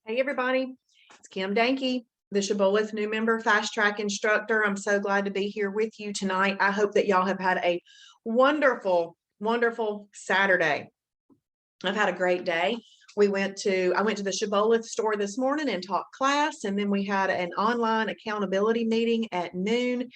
Hey everybody, it's Kim Dahnke, the Shibboleth new member fast track instructor. I'm so glad to be here with you tonight. I hope that y'all have had a wonderful, wonderful Saturday. I've had a great day. I went to the Shibboleth store this morning and taught class, and then we had an online accountability meeting at noon.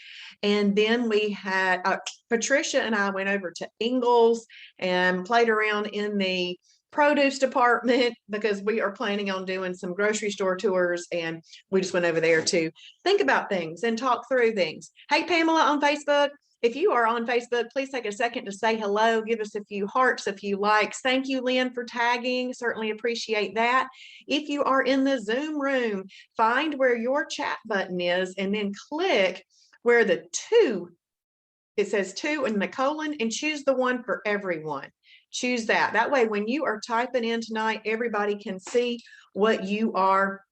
And then we had Patricia and I went over to Ingles and played around in the produce department because we are planning on doing some grocery store tours, and we just went over there to think about things and talk through things. Hey, Pamela on Facebook. If you are on Facebook, please take a second to say hello, give us a few hearts, a few likes. Thank you, Lynn, for tagging. Certainly appreciate that. If you are in the Zoom room, find where your chat button is and then click where the two, it says two and the colon, and choose the one for everyone. Choose that. That way, when you are typing in tonight, everybody can see what you are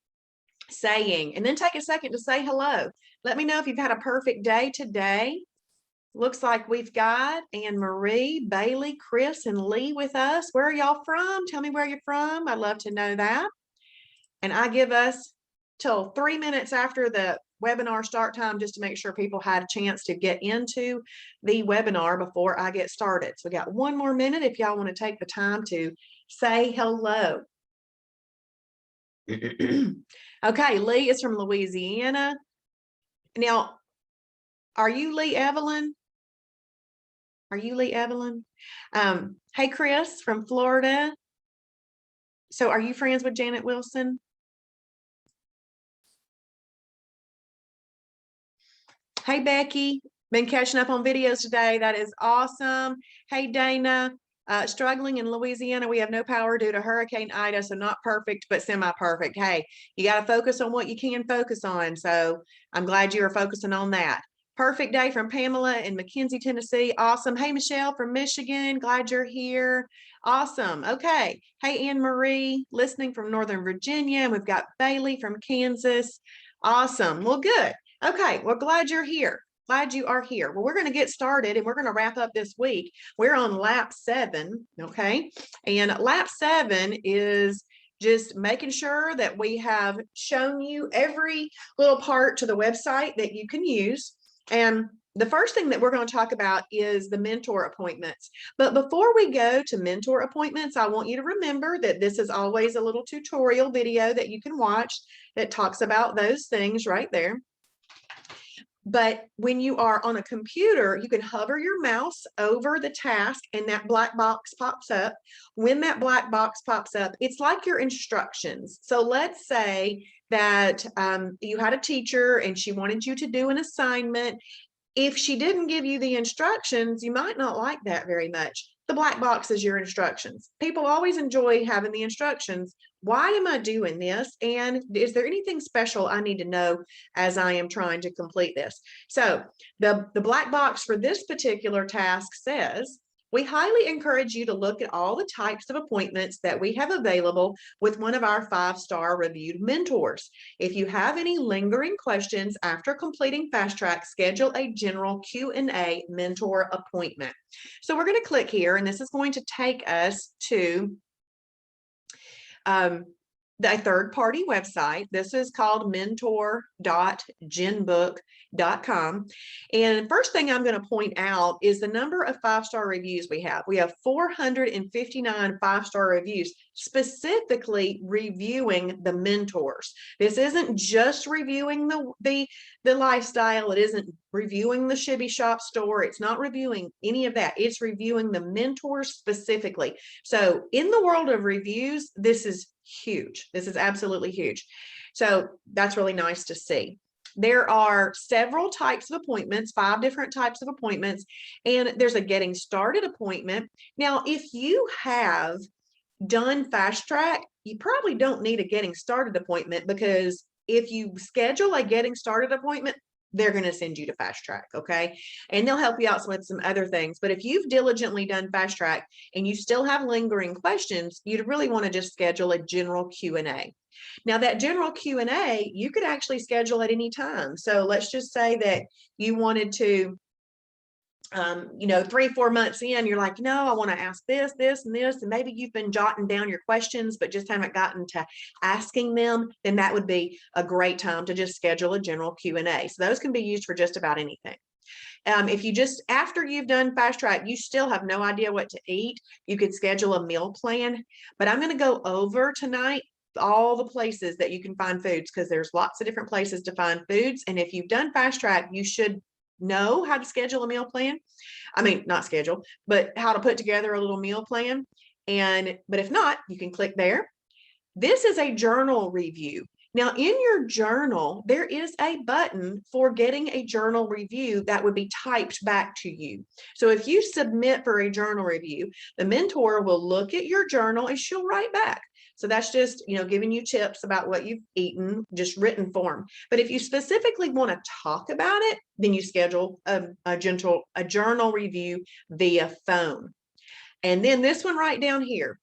saying. And then take a second to say hello. Let me know if you've had a perfect day today. Looks like we've got Anne Marie, Bailey, Chris, and Lee with us. Where are y'all from? Tell me where you're from. I'd love to know that. And I give us till 3 minutes after the webinar start time just to make sure people had a chance to get into the webinar before I get started. So we got 1 more minute if y'all want to take the time to say hello. Okay, Lee is from Louisiana. Now, are you Lee Evelyn? Are you Lee Evelyn? Hey, Chris from Florida. So are you friends with Janet Wilson? Hey, Becky, been catching up on videos today. That is awesome. Hey, Dana, struggling in Louisiana. We have no power due to Hurricane Ida, so not perfect, but semi-perfect. Hey, you got to focus on what you can focus on. So I'm glad you are focusing on that. Perfect day from Pamela in McKenzie, Tennessee. Awesome. Hey, Michelle from Michigan. Glad you're here. Awesome. Okay. Hey, Anne Marie, listening from Northern Virginia. We've got Bailey from Kansas. Awesome. Well, good. Okay. Well, glad you're here. Glad you are here. Well, we're going to get started and we're going to wrap up this week. We're on lap 7. Okay. And lap 7 is just making sure that we have shown you every little part to the website that you can use. And the first thing that we're going to talk about is the mentor appointments. But before we go to mentor appointments, I want you to remember that this is always a little tutorial video that you can watch that talks about those things right there. But when you are on a computer, you can hover your mouse over the task and that black box pops up. When that black box pops up, it's like your instructions. So let's say that you had a teacher and she wanted you to do an assignment. If she didn't give you the instructions, you might not like that very much. The black box is your instructions. People always enjoy having the instructions. Why am I doing this? And is there anything special I need to know as I am trying to complete this? So the black box for this particular task says, we highly encourage you to look at all the types of appointments that we have available with one of our 5-star reviewed mentors. If you have any lingering questions after completing Fast Track, schedule a general Q&A mentor appointment. So we're going to click here, and this is going to take us to the third-party website. This is called mentor.genbook.com. And first thing I'm going to point out is the number of 5-star reviews we have. We have 459 5-star reviews, specifically reviewing the mentors. This isn't just reviewing the lifestyle. It isn't reviewing the Shibby Shop store. It's not reviewing any of that. It's reviewing the mentors specifically. So in the world of reviews, this is huge. This is absolutely huge. So that's really nice to see. There are several types of appointments, 5 different types of appointments, and there's a getting started appointment. Now, if you have done Fast Track, you probably don't need a getting started appointment, because if you schedule a getting started appointment, they're going to send you to Fast Track, okay? And they'll help you out with some other things. But if you've diligently done Fast Track and you still have lingering questions, you'd really want to just schedule a general Q&A. Now, that general Q&A, you could actually schedule at any time. So let's just say that you wanted to you know, 3-4 months in, you're like, no, I want to ask this, this, and this, and maybe you've been jotting down your questions, but just haven't gotten to asking them, then that would be a great time to just schedule a general Q&A. So those can be used for just about anything. If you just, after you've done Fast Track, you still have no idea what to eat, you could schedule a meal plan. But I'm going to go over tonight all the places that you can find foods, because there's lots of different places to find foods. And if you've done Fast Track, you should know how to schedule a meal plan. I mean, not schedule, but how to put together a little meal plan. But if not, you can click there. This is a journal review. Now, in your journal, there is a button for getting a journal review that would be typed back to you. So if you submit for a journal review, the mentor will look at your journal and she'll write back. So that's just, you know, giving you tips about what you've eaten, just written form. But if you specifically want to talk about it, then you schedule a journal review via phone. And then this one right down here.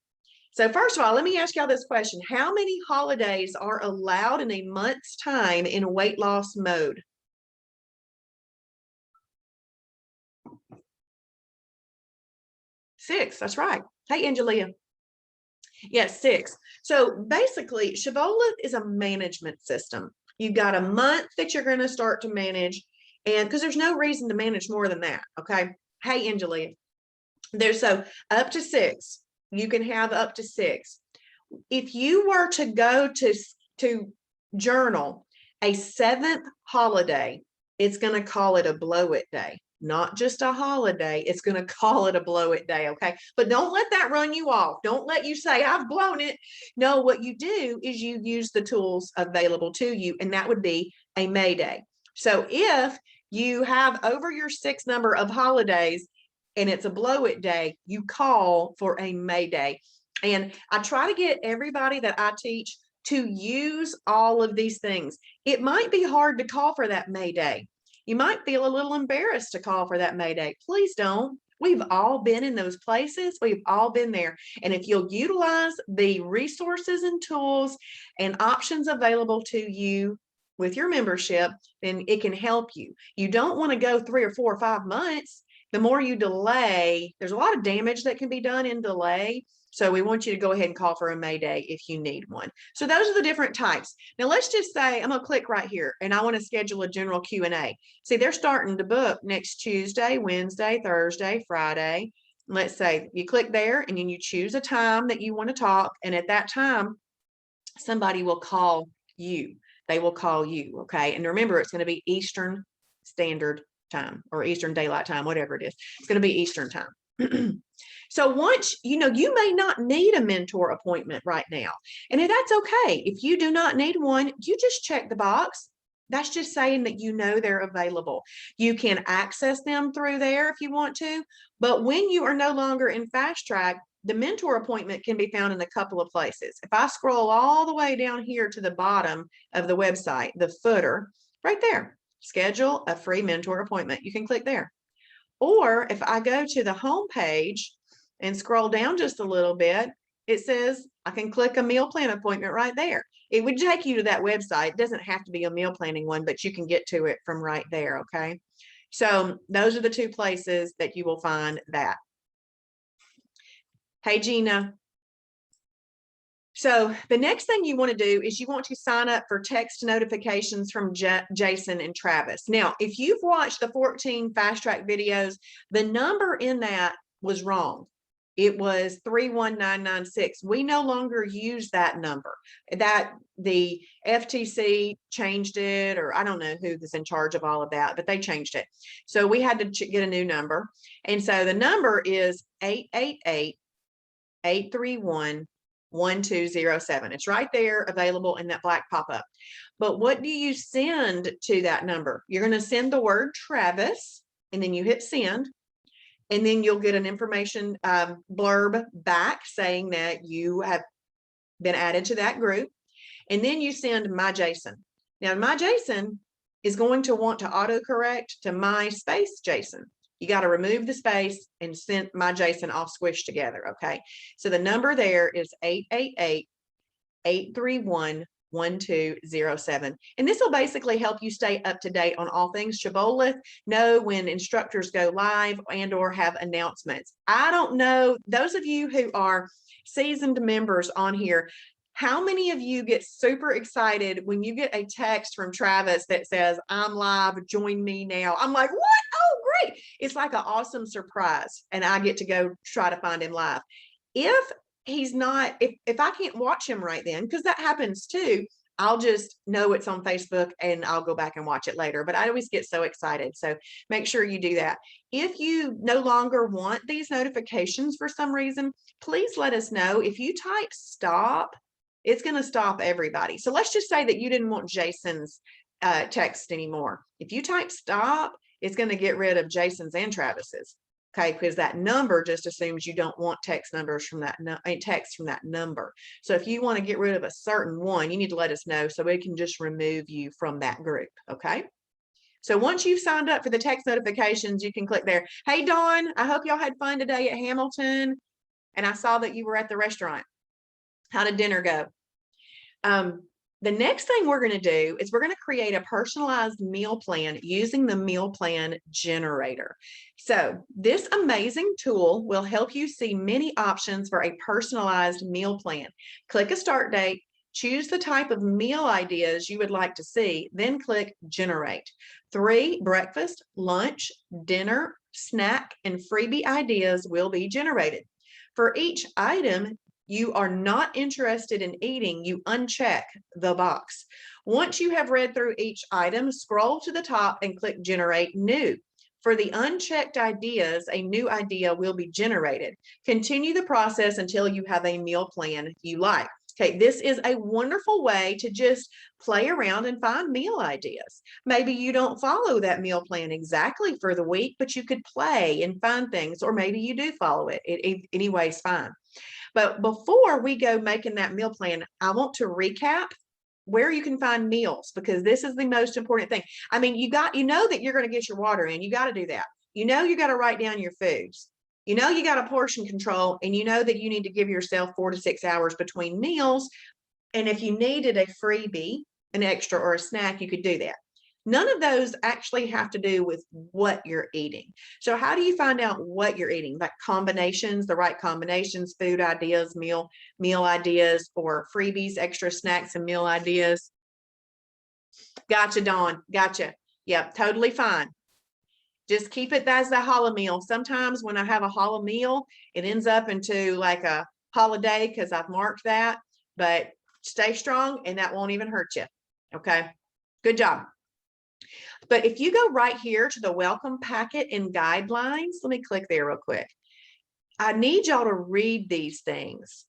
So first of all, let me ask y'all this question. How many holidays are allowed in a month's time in weight loss mode? 6, that's right. Hey, Angelia. Yes, 6. So basically, Shibboleth is a management system. You've got a month that you're going to start to manage, and because there's no reason to manage more than that. Okay. Hey, Angelia. There's so up to 6. You can have up to 6. If you were to go to journal a 7th holiday, it's going to call it a blow it day. Not just a holiday, it's going to call it a blow it day. Okay. But don't let that run you off. Don't let you say, I've blown it. No, what you do is you use the tools available to you, and that would be a May Day. So if you have over your 6 number of holidays and it's a blow it day, you call for a May Day. And I try to get everybody that I teach to use all of these things. It might be hard to call for that May Day. You might feel a little embarrassed to call for that May Day. Please don't. We've all been in those places. We've all been there. And if you'll utilize the resources and tools and options available to you with your membership, then it can help you. You don't want to go 3 or 4 or 5 months. The more you delay, there's a lot of damage that can be done in delay. So we want you to go ahead and call for a May Day if you need one. So those are the different types. Now let's just say I'm going to click right here and I want to schedule a general Q&A. See, they're starting to book next Tuesday, Wednesday, Thursday, Friday. Let's say you click there and then you choose a time that you want to talk. And at that time, somebody will call you. They will call you. Okay. And remember, it's going to be Eastern Standard Time or Eastern Daylight Time, whatever it is. It's going to be Eastern Time. So once, you know, you may not need a mentor appointment right now. And that's okay. If you do not need one, you just check the box. That's just saying that you know they're available. You can access them through there if you want to. But when you are no longer in Fast Track, the mentor appointment can be found in a couple of places. If I scroll all the way down here to the bottom of the website, the footer, right there, schedule a free mentor appointment. You can click there. Or if I go to the home page and scroll down just a little bit, it says I can click a meal plan appointment right there. It would take you to that website. It doesn't have to be a meal planning one, but you can get to it from right there. Okay. So those are the 2 places that you will find that. Hey, Gina. So the next thing you want to do is you want to sign up for text notifications from Jason and Travis. Now, if you've watched the 14 Fast Track videos, the number in that was wrong. It was 31996. We no longer use that number. That the FTC changed it, or I don't know who is in charge of all of that, but they changed it. So we had to get a new number. And so the number is 888-831-1207. It's right there available in that black pop-up. But what do you send to that number? You're going to send the word Travis, and then you hit send. And then you'll get an information blurb back saying that you have been added to that group. And then you send my Jason. Now, my Jason is going to want to autocorrect to my space Jason. You got to remove the space and send my Jason all squished together. Okay. So the number there is 888-831-1207. 1207. And this will basically help you stay up to date on all things Shibboleth, know when instructors go live and or have announcements. I don't know, those of you who are seasoned members on here, how many of you get super excited when you get a text from Travis that says, I'm live, join me now? I'm like, what? Oh, great. It's like an awesome surprise. And I get to go try to find him live. If he's not, if I can't watch him right then, because that happens too, I'll just know it's on Facebook and I'll go back and watch it later. But I always get so excited. So make sure you do that. If you no longer want these notifications for some reason, please let us know. If you type stop, it's going to stop everybody. So let's just say that you didn't want Jason's text anymore. If you type stop, it's going to get rid of Jason's and Travis's. Okay, because that number just assumes you don't want text numbers from that text from that number. So if you want to get rid of a certain one, you need to let us know so we can just remove you from that group. Okay. So once you've signed up for the text notifications, you can click there. Hey, Dawn, I hope y'all had fun today at Hamilton. And I saw that you were at the restaurant. How did dinner go? The next thing we're going to do is we're going to create a personalized meal plan using the meal plan generator. So this amazing tool will help you see many options for a personalized meal plan. Click a start date, choose the type of meal ideas you would like to see, then click generate. 3 breakfast, lunch, dinner, snack, and freebie ideas will be generated. For each item you are not interested in eating, you uncheck the box. Once you have read through each item, scroll to the top and click Generate New. For the unchecked ideas, a new idea will be generated. Continue the process until you have a meal plan you like. Okay, this is a wonderful way to just play around and find meal ideas. Maybe you don't follow that meal plan exactly for the week, but you could play and find things, or maybe you do follow it. Anyways, fine. But before we go making that meal plan, I want to recap where you can find meals, because this is the most important thing. I mean, you know that you're going to get your water in. You got to do that. You know, you got to write down your foods. You know, you got to portion control, and you know that you need to give yourself 4 to 6 hours between meals. And if you needed a freebie, an extra or a snack, you could do that. None of those actually have to do with what you're eating. So how do you find out what you're eating? Like combinations, the right combinations, food ideas, meal ideas, or freebies, extra snacks and meal ideas. Gotcha, Dawn. Gotcha. Yep, totally fine. Just keep it as the hollow meal. Sometimes when I have a hollow meal, it ends up into like a holiday because I've marked that, but stay strong and that won't even hurt you. Okay, good job. But if you go right here to the welcome packet and guidelines, let me click there real quick. I need y'all to read these things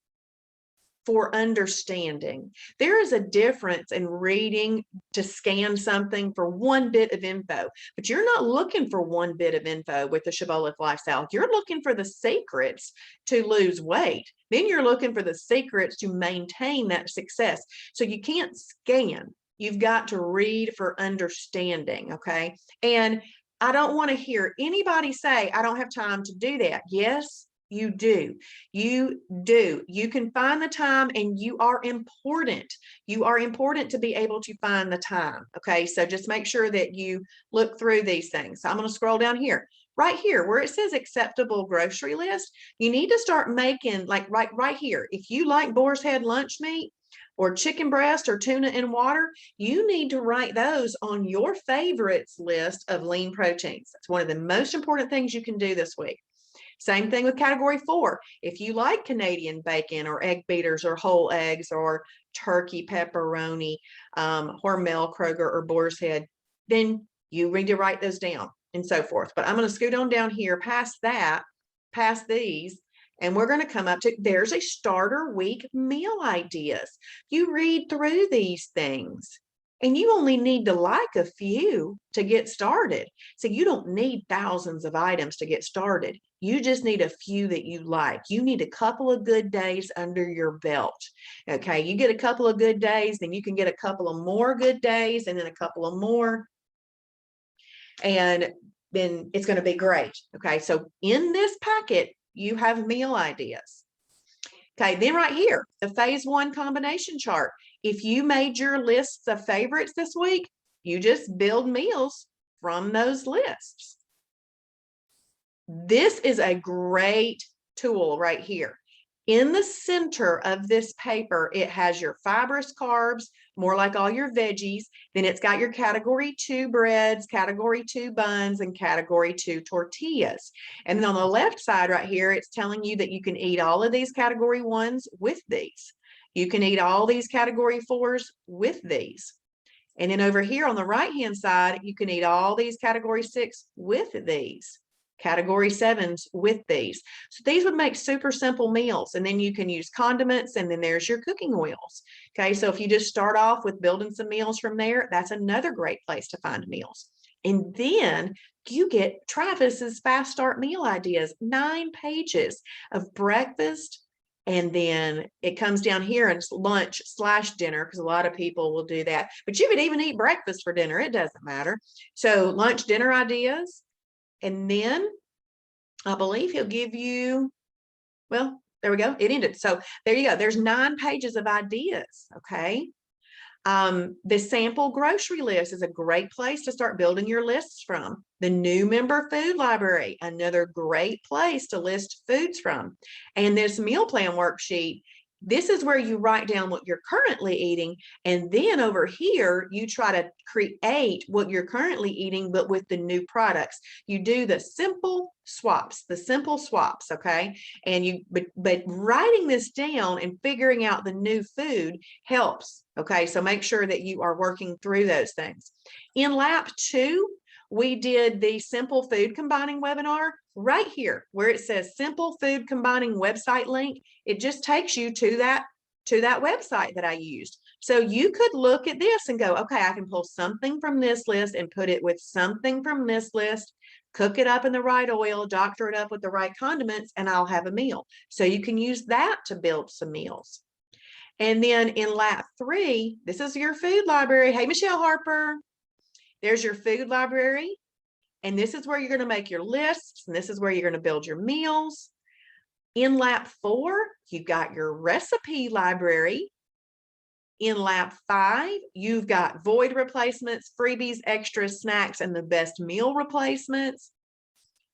for understanding. There is a difference in reading to scan something for one bit of info, but you're not looking for one bit of info with the Shibboleth lifestyle. You're looking for the secrets to lose weight. Then you're looking for the secrets to maintain that success. So you can't scan. You've got to read for understanding, okay? And I don't want to hear anybody say, I don't have time to do that. Yes, you do. You do. You can find the time, and you are important. You are important to be able to find the time, okay? So just make sure that you look through these things. So I'm going to scroll down here. Right here where it says acceptable grocery list, you need to start making, like right here. If you like boar's head lunch meat, or chicken breast, or tuna in water, you need to write those on your favorites list of lean proteins. That's one of the most important things you can do this week. Same thing with category 4. If you like Canadian bacon or egg beaters or whole eggs or turkey pepperoni, Hormel, Kroger, or boar's head, then you need to write those down and so forth. But I'm going to scoot on down here past that, past these, and we're going to come up to, there's a starter week meal ideas. You read through these things, and you only need to like a few to get started. So you don't need thousands of items to get started. You just need a few that you like. You need a couple of good days under your belt. Okay, you get a couple of good days, then you can get a couple of more good days, and then a couple of more. And then it's going to be great. Okay, so in this packet, you have meal ideas. Okay, then right here, the phase 1 combination chart. If you made your lists of favorites this week, you just build meals from those lists. This is a great tool right here. In the center of this paper, it has your fibrous carbs, more like all your veggies. Then it's got your category 2 breads, category 2 buns, and category 2 tortillas. And then on the left side right here, it's telling you that you can eat all of these category 1s with these. You can eat all these category 4s with these. And then over here on the right-hand side, you can eat all these category 6 with these. Category 7s with these. So these would make super simple meals. And then you can use condiments, and then there's your cooking oils. Okay, so if you just start off with building some meals from there, that's another great place to find meals. And then you get Travis's Fast Start Meal Ideas, 9 pages of breakfast. And then it comes down here and it's lunch/dinner, because a lot of people will do that. But you could even eat breakfast for dinner. It doesn't matter. So lunch, dinner ideas. And then I believe he'll give you, well, there we go. It ended. So there you go. There's 9 pages of ideas. Okay. The sample grocery list is a great place to start building your lists from. The new member food library, another great place to list foods from. And this meal plan worksheet, this is where you write down what you're currently eating. And then over here, you try to create what you're currently eating, but with the new products. You do the simple swaps, okay? And but writing this down and figuring out the new food helps, okay? So make sure that you are working through those things. In lap 2, we did the simple food combining webinar right here where it says simple food combining website link. It just takes you to that website that I used. So you could look at this and go, okay, I can pull something from this list and put it with something from this list, cook it up in the right oil, doctor it up with the right condiments, and I'll have a meal. So you can use that to build some meals. And then in lap 3, this is your food library. Hey, Michelle Harper. There's your food library, and this is where you're going to make your lists, and this is where you're going to build your meals. In lap 4, you've got your recipe library. In lap 5, you've got void replacements, freebies, extras, snacks, and the best meal replacements.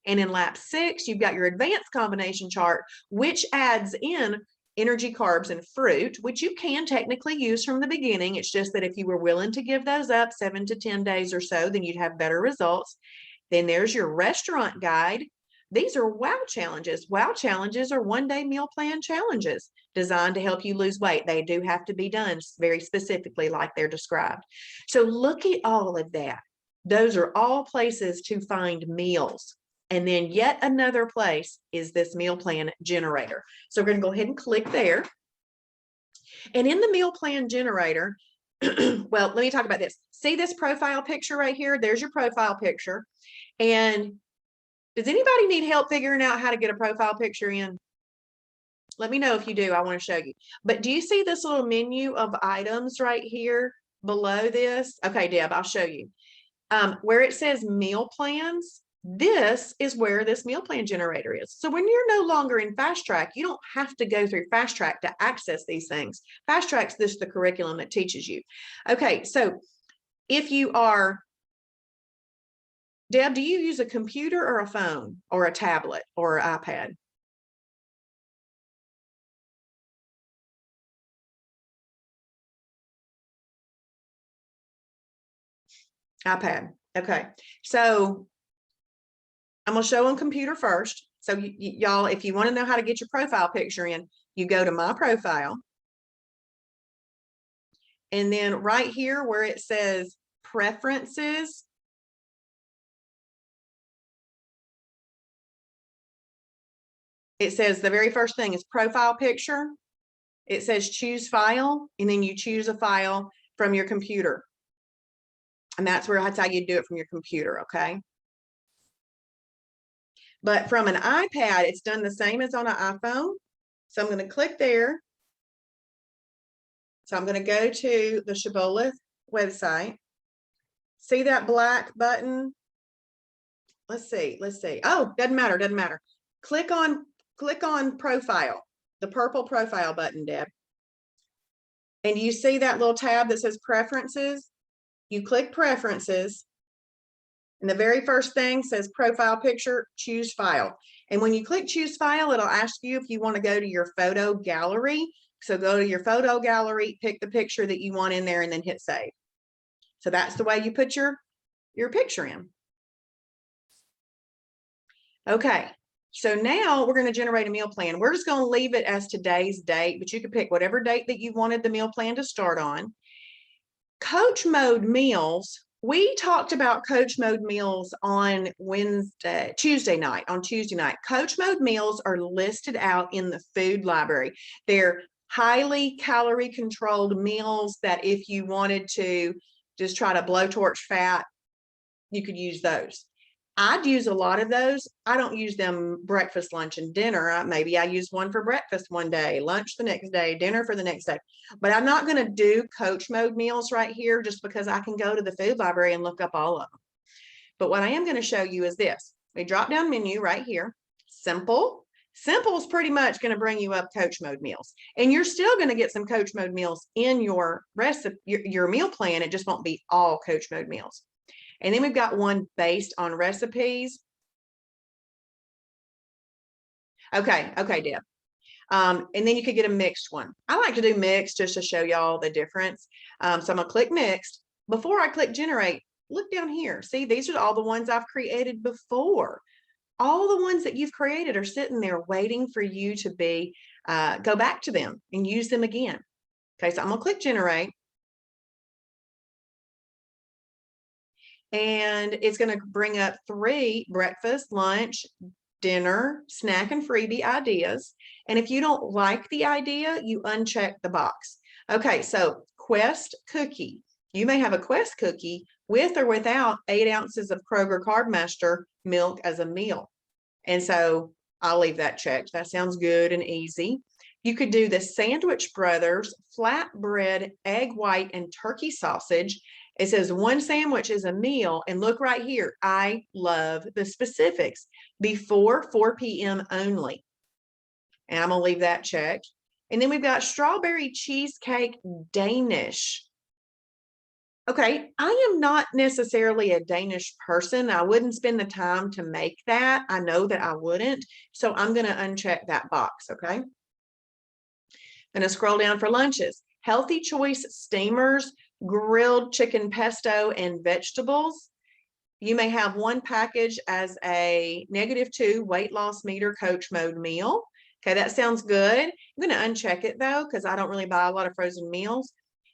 And in lap 6, you've got your advanced combination chart, which adds in energy, carbs, and fruit, which you can technically use from the beginning. It's just that if you were willing to give those up 7 to 10 days or so, then you'd have better results. Then there's your restaurant guide. These are WOW challenges. WOW challenges are one-day meal plan challenges designed to help you lose weight. They do have to be done very specifically like they're described. So look at all of that. Those are all places to find meals. And then yet another place is this meal plan generator. So we're going to go ahead and click there. And in the meal plan generator, well, let me talk about this. See this profile picture right here? There's your profile picture. And does anybody need help figuring out how to get a profile picture in? Let me know if you do. I want to show you. But do you see this little menu of items right here below this? Okay, Deb, I'll show you. Where it says meal plans, this is where this meal plan generator is. So when you're no longer in Fast Track, you don't have to go through Fast Track to access these things. Fast Track's the curriculum that teaches you. Okay, so if you are, Deb, do you use a computer or a phone or a tablet or an iPad? iPad. Okay, so I'm going to show on computer first. So y'all, if you want to know how to get your profile picture in, you go to my profile. And then right here where it says preferences, it says the very first thing is profile picture. It says choose file, and then you choose a file from your computer. And that's how you do it from your computer, okay? But from an iPad, it's done the same as on an iPhone. So I'm going to click there. So I'm going to go to the Shibboleth website. See that black button? Let's see. Oh, doesn't matter. Click on profile, the purple profile button, Deb. And you see that little tab that says preferences? You click preferences. And the very first thing says profile picture, choose file. And when you click choose file, it'll ask you if you want to go to your photo gallery. So go to your photo gallery, pick the picture that you want in there, and then hit save. So that's the way you put your picture in. Okay, so now we're going to generate a meal plan. We're just going to leave it as today's date, but you can pick whatever date that you wanted the meal plan to start on. Coach mode meals. We talked about coach mode meals on Tuesday night. Coach mode meals are listed out in the food library. They're highly calorie controlled meals that if you wanted to just try to blowtorch fat, you could use those. I'd use a lot of those. I don't use them breakfast, lunch, and dinner. Maybe I use one for breakfast one day, lunch the next day, dinner for the next day. But I'm not going to do coach mode meals right here just because I can go to the food library and look up all of them. But what I am going to show you is this. A drop down menu right here. Simple. Simple is pretty much going to bring you up coach mode meals. And you're still going to get some coach mode meals in your recipe, your meal plan. It just won't be all coach mode meals. And then we've got one based on recipes. Okay, Deb. And then you could get a mixed one. I like to do mixed just to show y'all the difference. So I'm gonna click mixed. Before I click generate, look down here. See, these are all the ones I've created before. All the ones that you've created are sitting there waiting for you to go back to them and use them again. Okay, so I'm gonna click generate. And it's going to bring up 3 breakfast, lunch, dinner, snack, and freebie ideas. And if you don't like the idea, you uncheck the box. Okay, so Quest cookie. You may have a Quest cookie with or without 8 ounces of Kroger Carbmaster milk as a meal. And so I'll leave that checked. That sounds good and easy. You could do the Sandwich Brothers flatbread, egg white, and turkey sausage. It says 1 sandwich is a meal, and look right here. I love the specifics. Before 4 p.m. only. And I'm going to leave that checked. And then we've got strawberry cheesecake Danish. Okay, I am not necessarily a Danish person. I wouldn't spend the time to make that. I know that I wouldn't. So I'm going to uncheck that box, okay? I'm going to scroll down for lunches. Healthy Choice Steamers, grilled chicken pesto, and vegetables. You may have 1 package as a -2 weight loss meter coach mode meal. Okay, that sounds good. I'm going to uncheck it though, because I don't really buy a lot of frozen meals.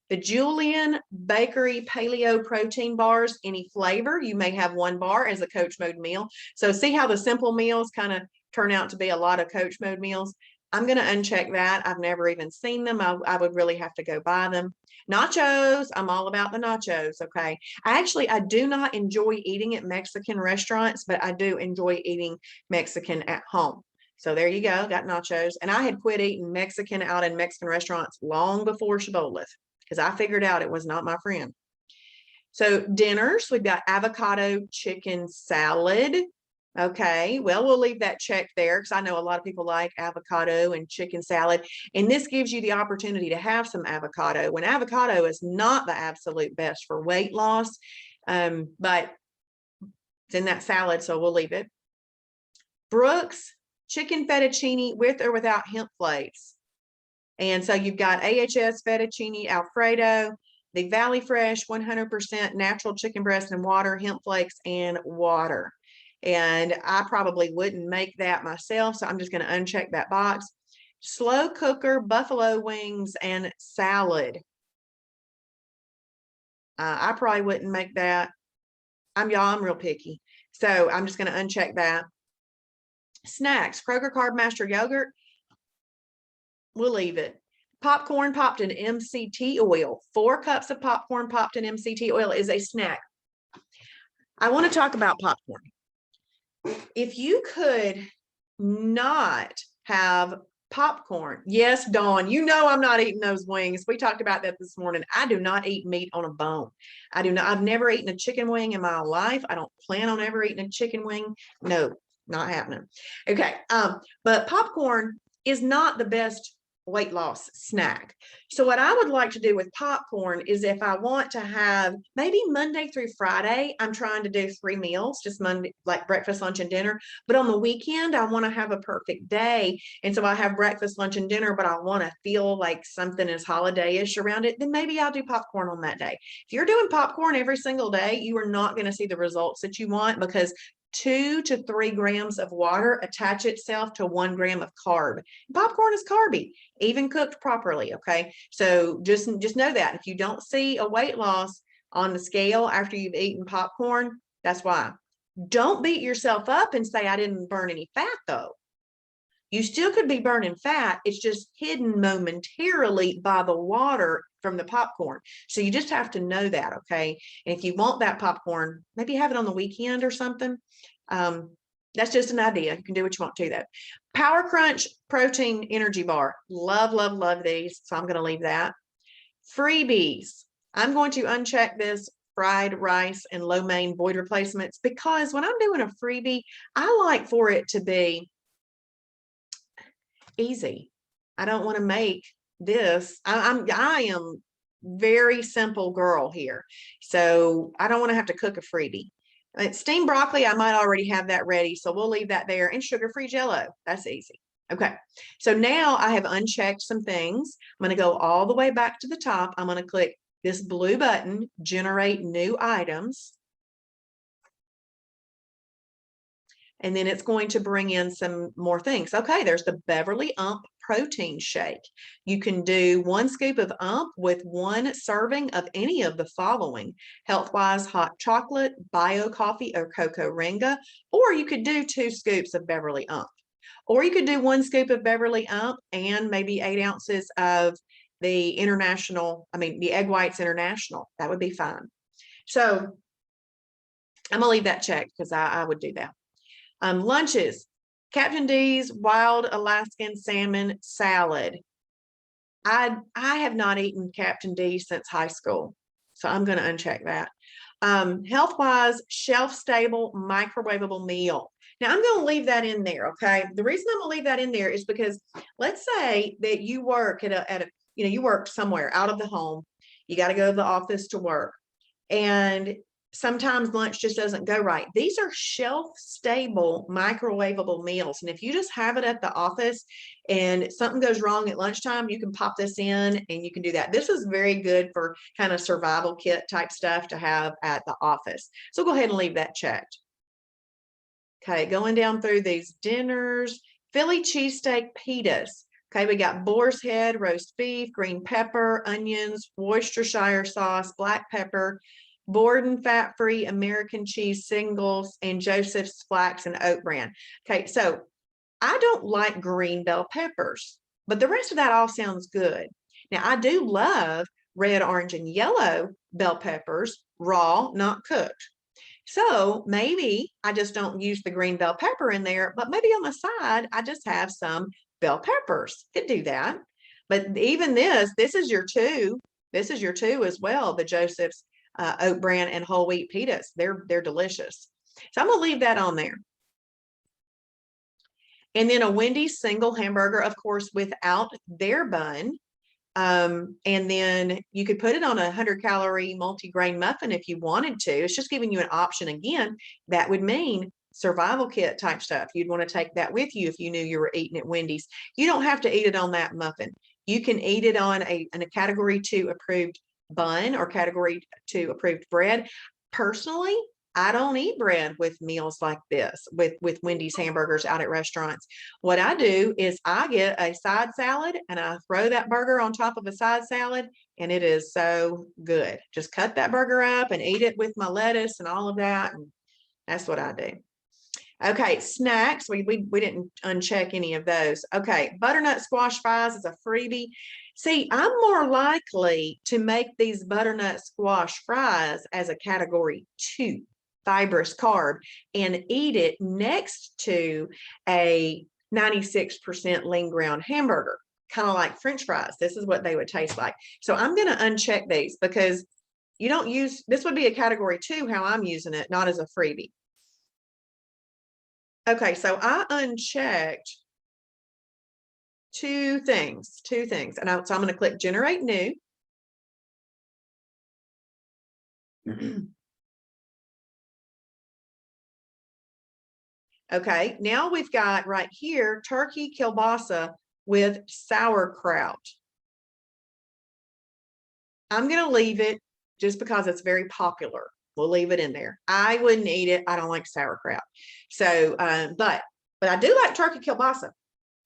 The Julian Bakery Paleo Protein Bars, any flavor. You may have 1 bar as a coach mode meal. So see how the simple meals kind of turn out to be a lot of coach mode meals. I'm going to uncheck that. I've never even seen them. I would really have to go buy them. Nachos. I'm all about the nachos. Okay. I do not enjoy eating at Mexican restaurants, but I do enjoy eating Mexican at home. So there you go. Got nachos. And I had quit eating Mexican out in Mexican restaurants long before Shibboleth because I figured out it was not my friend. So dinners, we've got avocado chicken salad. Okay, well, we'll leave that checked there because I know a lot of people like avocado and chicken salad. And this gives you the opportunity to have some avocado when avocado is not the absolute best for weight loss, but it's in that salad, so we'll leave it. Brooks, chicken fettuccine with or without hemp flakes. And so you've got AHS fettuccine Alfredo, the Valley Fresh 100% natural chicken breast and water, hemp flakes, and water. And I probably wouldn't make that myself, so I'm just going to uncheck that box. Slow cooker, buffalo wings, and salad. I probably wouldn't make that. I'm real picky. So I'm just going to uncheck that. Snacks, Kroger Carbmaster yogurt. We'll leave it. Popcorn popped in MCT oil. 4 cups of popcorn popped in MCT oil is a snack. I want to talk about popcorn. If you could not have popcorn, yes, Dawn, you know I'm not eating those wings. We talked about that this morning. I do not eat meat on a bone. I do not. I've never eaten a chicken wing in my life. I don't plan on ever eating a chicken wing. No, not happening. Okay, but popcorn is not the best weight loss snack. So what I would like to do with popcorn is if I want to have maybe Monday through Friday, I'm trying to do 3 meals, just Monday, like breakfast, lunch, and dinner. But on the weekend, I want to have a perfect day. And so I have breakfast, lunch, and dinner, but I want to feel like something is holiday-ish around it. Then maybe I'll do popcorn on that day. If you're doing popcorn every single day, you are not going to see the results that you want, because 2 to 3 grams of water attach itself to 1 gram of carb. Popcorn is carby, even cooked properly. Okay, so just know that if you don't see a weight loss on the scale after you've eaten popcorn, that's why. Don't beat yourself up and say I didn't burn any fat, though. You still could be burning fat. It's just hidden momentarily by the water from the popcorn. So you just have to know that. Okay, and if you want that popcorn, maybe have it on the weekend or something. That's just an idea. You can do what you want to, though. Power Crunch protein energy bar. Love, love, love these. So I'm going to leave that. Freebies. I'm going to uncheck this fried rice and lo mein void replacements, because when I'm doing a freebie, I like for it to be easy. I don't want to make this. I am very simple girl here. So I don't want to have to cook a freebie. Steamed broccoli, I might already have that ready, so we'll leave that there. And sugar-free Jell-O, that's easy. Okay, so now I have unchecked some things. I'm going to go all the way back to the top. I'm going to click this blue button, generate new items. And then it's going to bring in some more things. Okay, there's the Beverly Ump protein shake. You can do 1 scoop of ump with 1 serving of any of the following: Healthwise hot chocolate, bio coffee, or cocoa ringa. Or you could do 2 scoops of Beverly Ump. Or you could do 1 scoop of Beverly Ump and maybe 8 ounces of the the Egg Whites International. That would be fine. So I'm gonna leave that checked because I would do that. Lunches, Captain D's Wild Alaskan Salmon Salad. I have not eaten Captain D since high school, so I'm going to uncheck that. Health-wise, shelf-stable, microwavable meal. Now, I'm going to leave that in there, okay? The reason I'm going to leave that in there is because let's say that you work you work somewhere out of the home. You got to go to the office to work, and sometimes lunch just doesn't go right. These are shelf-stable, microwavable meals. And if you just have it at the office and something goes wrong at lunchtime, you can pop this in and you can do that. This is very good for kind of survival kit type stuff to have at the office. So go ahead and leave that checked. Okay, going down through these dinners, Philly cheesesteak pitas. Okay, we got boar's head, roast beef, green pepper, onions, Worcestershire sauce, black pepper, Borden fat-free American cheese singles, and Joseph's flax and oat bran. Okay, so I don't like green bell peppers, but the rest of that all sounds good. Now, I do love red, orange, and yellow bell peppers, raw, not cooked. So maybe I just don't use the green bell pepper in there, but maybe on the side, I just have some bell peppers. Could do that. But even this is your 2. This is your 2 as well, the Joseph's oat bran and whole wheat pitas. They're delicious. So I'm gonna leave that on there. And then a Wendy's single hamburger, of course, without their bun. And then you could put it on a 100-calorie multi-grain muffin if you wanted to. It's just giving you an option. Again, that would mean survival kit type stuff. You'd want to take that with you if you knew you were eating at Wendy's. You don't have to eat it on that muffin. You can eat it on a category 2 approved bun or category 2 approved bread. Personally, I don't eat bread with meals like this, with Wendy's hamburgers out at restaurants. What I do is I get a side salad and I throw that burger on top of a side salad, and it is so good. Just cut that burger up and eat it with my lettuce and all of that. And that's what I do. Okay, snacks. We didn't uncheck any of those. Okay, butternut squash fries is a freebie. See, I'm more likely to make these butternut squash fries as a category 2 fibrous carb and eat it next to a 96% lean ground hamburger, kind of like French fries. This is what they would taste like. So I'm going to uncheck these because you don't use, this would be a category 2 how I'm using it, not as a freebie. Okay, so I unchecked two things. And so I'm going to click generate new. Okay, now we've got right here turkey kielbasa with sauerkraut. I'm going to leave it just because it's very popular. We'll leave it in there. I wouldn't eat it. I don't like sauerkraut. So, but I do like turkey kielbasa.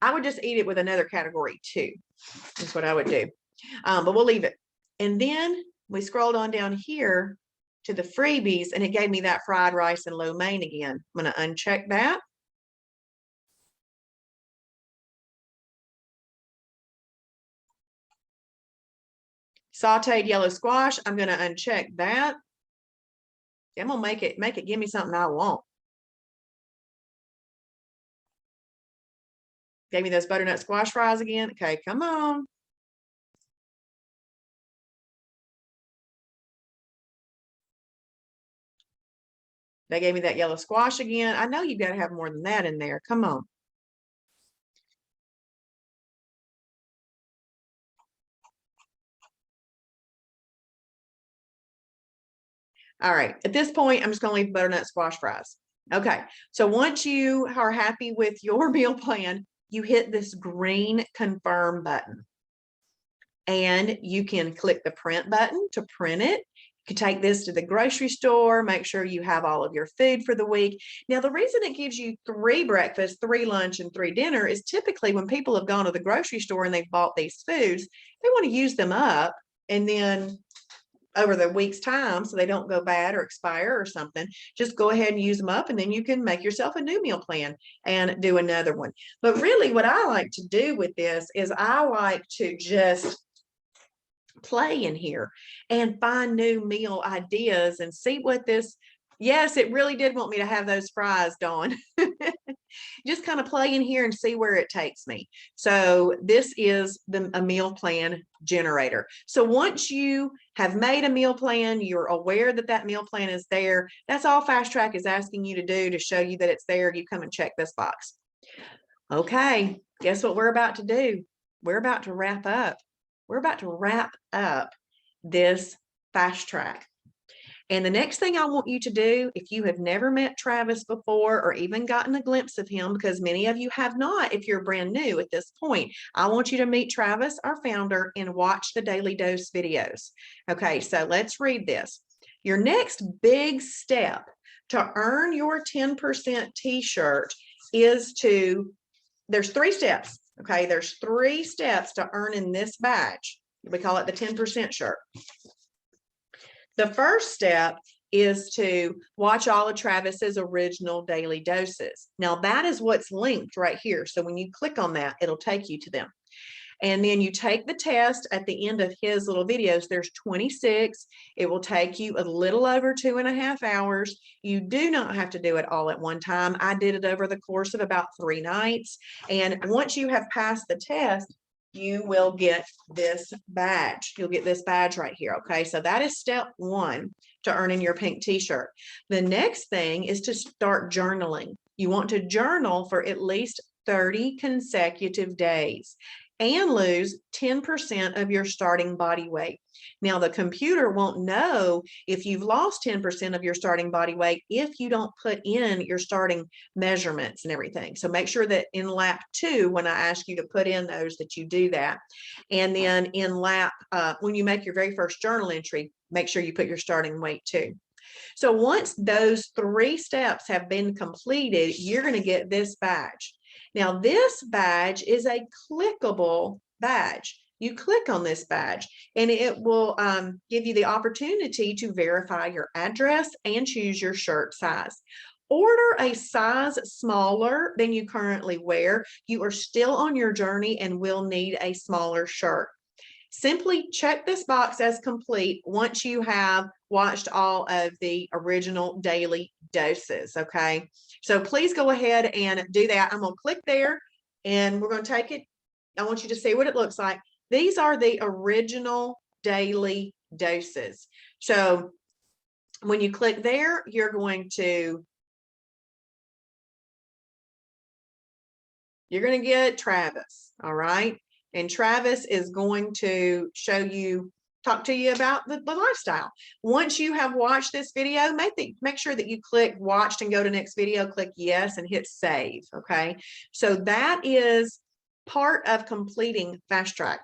I would just eat it with another category too. That's what I would do. But we'll leave it. And then we scrolled on down here to the freebies, and it gave me that fried rice and lo mein again. I'm going to uncheck that. Sauteed yellow squash, I'm going to uncheck that. I'm going to make it give me something I want. Gave me those butternut squash fries again. Okay, come on. They gave me that yellow squash again. I know you've got to have more than that in there. Come on. All right, at this point, I'm just going to leave butternut squash fries. Okay, so once you are happy with your meal plan, you hit this green confirm button. And you can click the print button to print it. You can take this to the grocery store, make sure you have all of your food for the week. Now, the reason it gives you 3 breakfast, 3 lunch, and 3 dinner is typically when people have gone to the grocery store and they've bought these foods, they want to use them up and then over the week's time so they don't go bad or expire or something, just go ahead and use them up, and then you can make yourself a new meal plan and do another one. But really what I like to do with this is I like to just play in here and find new meal ideas and see what this, yes, it really did want me to have those fries, Dawn. Just kind of play in here and see where it takes me. So this is a meal plan generator. So once you have made a meal plan, you're aware that that meal plan is there. That's all Fast Track is asking you to do to show you that it's there. You come and check this box. Okay, guess what we're about to do? We're about to wrap up. We're about to wrap up this Fast Track. And the next thing I want you to do, if you have never met Travis before or even gotten a glimpse of him, because many of you have not, if you're brand new at this point, I want you to meet Travis, our founder, and watch the Daily Dose videos. Okay, so let's read this. Your next big step to earn your 10% t-shirt is there's 3 steps. Okay, there's 3 steps to earning this badge. We call it the 10% shirt. The first step is to watch all of Travis's original daily doses. Now that is what's linked right here. So when you click on that, it'll take you to them. And then you take the test at the end of his little videos. There's 26. It will take you a little over 2.5 hours. You do not have to do it all at one time. I did it over the course of about 3 nights. And once you have passed the test, you will get this badge. You'll get this badge right here. Okay, so that is step 1 to earning your pink t-shirt. The next thing is to start journaling. You want to journal for at least 30 consecutive days and lose 10% of your starting body weight. Now, the computer won't know if you've lost 10% of your starting body weight if you don't put in your starting measurements and everything. So make sure that in lap 2, when I ask you to put in those, that you do that. And then in lap, when you make your very first journal entry, make sure you put your starting weight too. So once those 3 steps have been completed, you're going to get this badge. Now, this badge is a clickable badge. You click on this badge and it will give you the opportunity to verify your address and choose your shirt size. Order a size smaller than you currently wear. You are still on your journey and will need a smaller shirt. Simply check this box as complete once you have watched all of the original daily doses, okay? So please go ahead and do that. I'm going to click there and we're going to take it. I want you to see what it looks like. These are the original daily doses. So when you click there, you're going to you're going to get Travis. All right. And Travis is going to talk to you about the lifestyle. Once you have watched this video, make sure that you click watched and go to next video, click yes, and hit save. Okay. So that is part of completing Fast Track.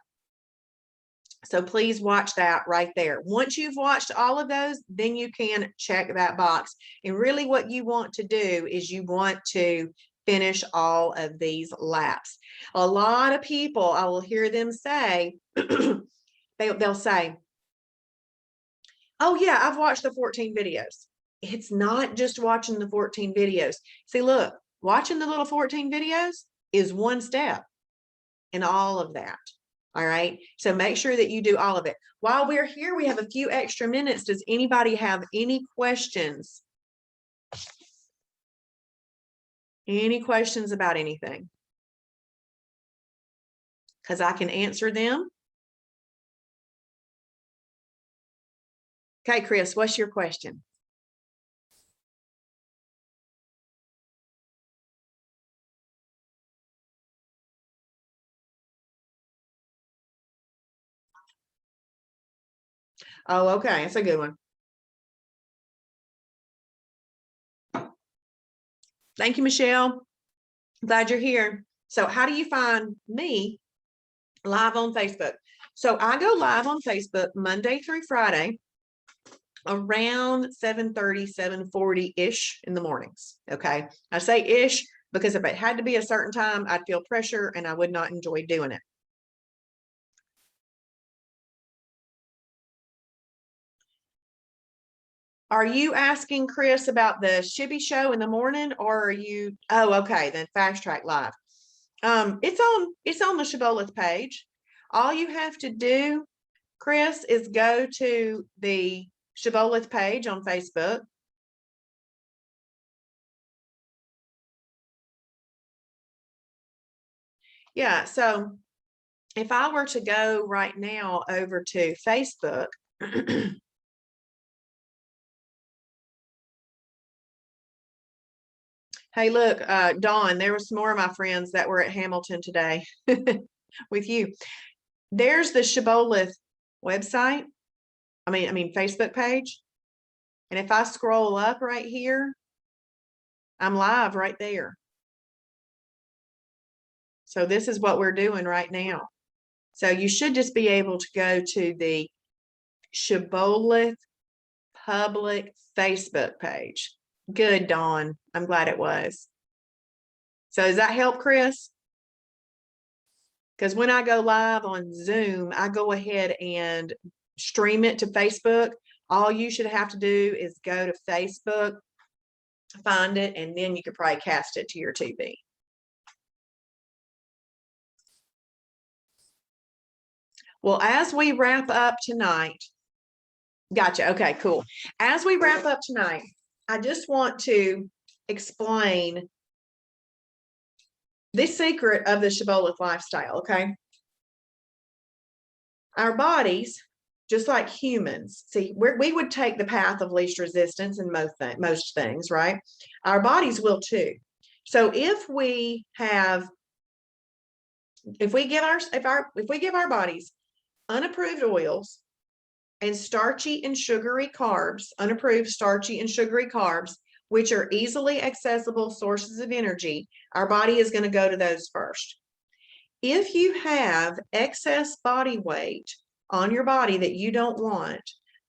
So please watch that right there. Once you've watched all of those, then you can check that box. And really what you want to do is you want to finish all of these laps. A lot of people, I will hear them say, they'll say, oh yeah, I've watched the 14 videos. It's not just watching the 14 videos. See, look, watching the little 14 videos is one step in all of that. All right. So make sure that you do all of it. While we're here, we have a few extra minutes. Does anybody have any questions? Any questions about anything? Because I can answer them. Okay, Chris, what's your question? Oh, okay. That's a good one. Thank you, Michelle. Glad you're here. So how do you find me live on Facebook? So I go live on Facebook Monday through Friday around 7:30, 7:40-ish in the mornings. Okay. I say ish because if it had to be a certain time, I'd feel pressure and I would not enjoy doing it. Are you asking Chris about the Shibby show in the morning, or are you? Oh, okay. Then Fast Track Live. It's on the Shibboleth page. All you have to do, Chris, is go to the Shibboleth page on Facebook. Yeah. So if I were to go right now over to Facebook, hey, look, Dawn, there were some more of my friends that were at Hamilton today with you. There's the Shibboleth website. I mean, Facebook page. And if I scroll up right here, I'm live right there. So this is what we're doing right now. So you should just be able to go to the Shibboleth public Facebook page. Good, Dawn. I'm glad it was. So does that help, Chris? Because when I go live on Zoom, I go ahead and stream it to Facebook. All you should have to do is go to Facebook, find it, and then you could probably cast it to your TV. Well, as we wrap up tonight, gotcha. Okay, cool. As we wrap up tonight, I just want to explain the secret of the Shibboleth lifestyle, okay? Our bodies, just like humans, see, we would take the path of least resistance in most things, right? Our bodies will too. So if we give our bodies unapproved oils and starchy and sugary carbs, unapproved starchy and sugary carbs, which are easily accessible sources of energy, our body is going to go to those first. If you have excess body weight on your body that you don't want,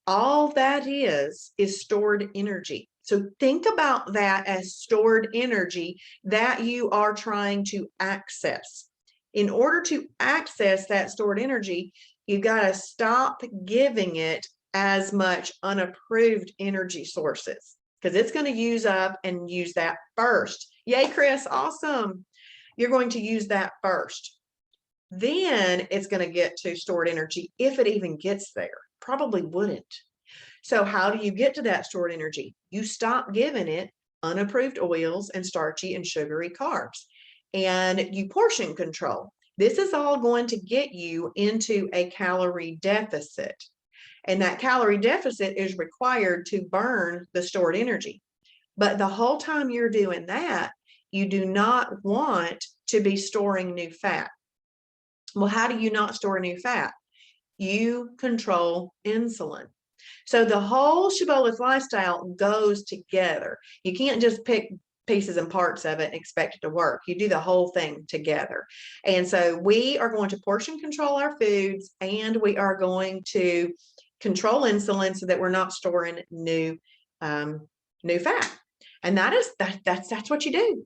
all that is stored energy. So think about that as stored energy that you are trying to access. In order to access that stored energy, you got to stop giving it as much unapproved energy sources, because it's going to use up and use that first. Yay, Chris. Awesome. You're going to use that first. Then it's going to get to stored energy, if it even gets there. Probably wouldn't. So how do you get to that stored energy? You stop giving it unapproved oils and starchy and sugary carbs, and you portion control. This is all going to get you into a calorie deficit. And that calorie deficit is required to burn the stored energy. But the whole time you're doing that, you do not want to be storing new fat. Well, how do you not store new fat? You control insulin. So the whole Shibboleth lifestyle goes together. You can't just pick pieces and parts of it and expect it to work. You do the whole thing together. And so we are going to portion control our foods, and we are going to control insulin so that we're not storing new fat. And that's what you do.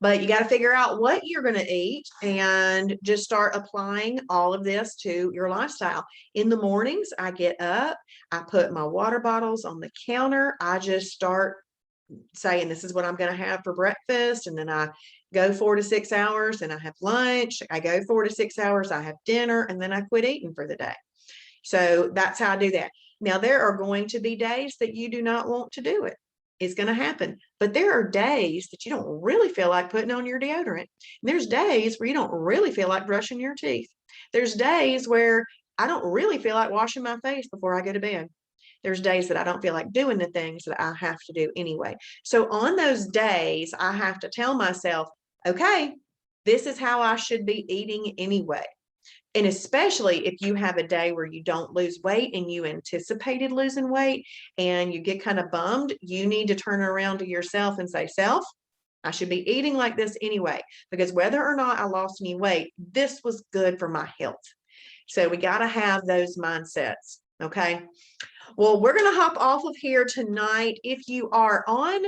But you got to figure out what you're going to eat and just start applying all of this to your lifestyle. In the mornings, I get up, I put my water bottles on the counter. I just start saying, this is what I'm going to have for breakfast. And then I go 4 to 6 hours and I have lunch. I go 4 to 6 hours, I have dinner, and then I quit eating for the day. So that's how I do that. Now, there are going to be days that you do not want to do it. It's going to happen. But there are days that you don't really feel like putting on your deodorant. And there's days where you don't really feel like brushing your teeth. There's days where I don't really feel like washing my face before I go to bed. There's days that I don't feel like doing the things that I have to do anyway. So on those days, I have to tell myself, okay, this is how I should be eating anyway. And especially if you have a day where you don't lose weight and you anticipated losing weight and you get kind of bummed, you need to turn around to yourself and say, self, I should be eating like this anyway, because whether or not I lost any weight, this was good for my health. So we got to have those mindsets. Okay. Well, we're going to hop off of here tonight. If you are on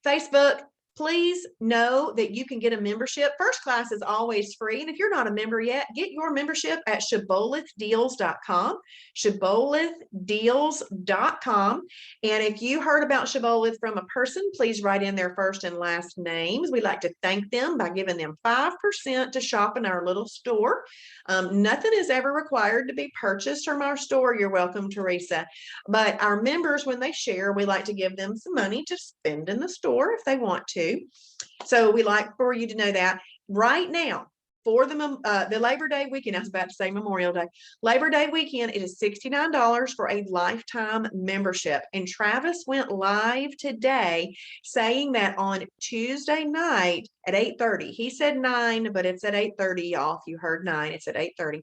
Facebook, please know that you can get a membership. First class is always free. And if you're not a member yet, get your membership at shibbolethdeals.com, shibbolethdeals.com. And if you heard about Shibboleth from a person, please write in their first and last names. We like to thank them by giving them 5% to shop in our little store. Nothing is ever required to be purchased from our store. You're welcome, Teresa. But our members, when they share, we like to give them some money to spend in the store if they want to. So we like for you to know that right now for the Labor Day weekend. I was about to say Memorial Day. Labor Day weekend, it is $69 for a lifetime membership. And Travis went live today saying that on Tuesday night at 8:30. He said 9, but it's at 8:30, y'all. If you heard 9, it's at 8:30.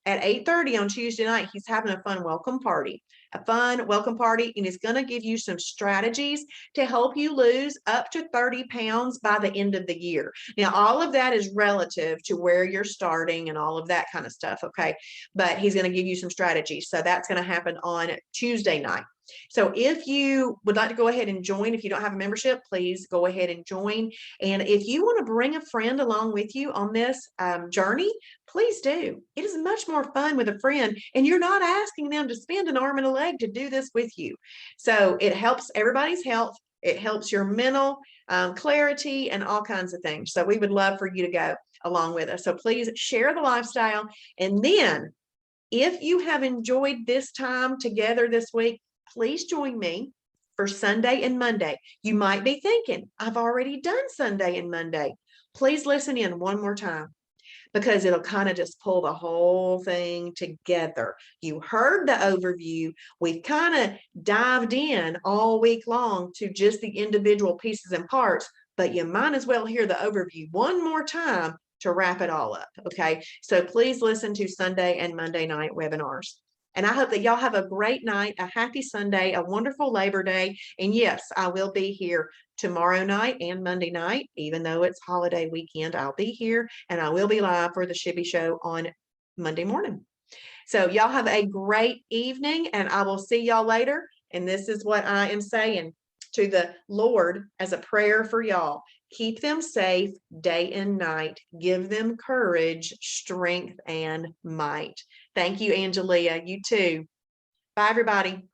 At 8:30 on Tuesday night, he's having a fun welcome party. A fun welcome party, and it's going to give you some strategies to help you lose up to 30 pounds by the end of the year. Now, all of that is relative to where you're starting and all of that kind of stuff, okay? But he's going to give you some strategies. So that's going to happen on Tuesday night. So if you would like to go ahead and join, if you don't have a membership, please go ahead and join. And if you want to bring a friend along with you on this journey, please do. It is much more fun with a friend, and you're not asking them to spend an arm and a leg to do this with you. So it helps everybody's health. It helps your mental clarity and all kinds of things. So we would love for you to go along with us. So please share the lifestyle. And then if you have enjoyed this time together this week, please join me for Sunday and Monday. You might be thinking, I've already done Sunday and Monday. Please listen in one more time, because it'll kind of just pull the whole thing together. You heard the overview. We've kind of dived in all week long to just the individual pieces and parts, but you might as well hear the overview one more time to wrap it all up, okay? So please listen to Sunday and Monday night webinars. And I hope that y'all have a great night, a happy Sunday, a wonderful Labor Day. And yes, I will be here tomorrow night and Monday night, even though it's holiday weekend. I'll be here, and I will be live for the Shibby Show on Monday morning. So y'all have a great evening, and I will see y'all later. And this is what I am saying to the Lord as a prayer for y'all. Keep them safe day and night. Give them courage, strength, and might. Thank you, Angelia. You too. Bye, everybody.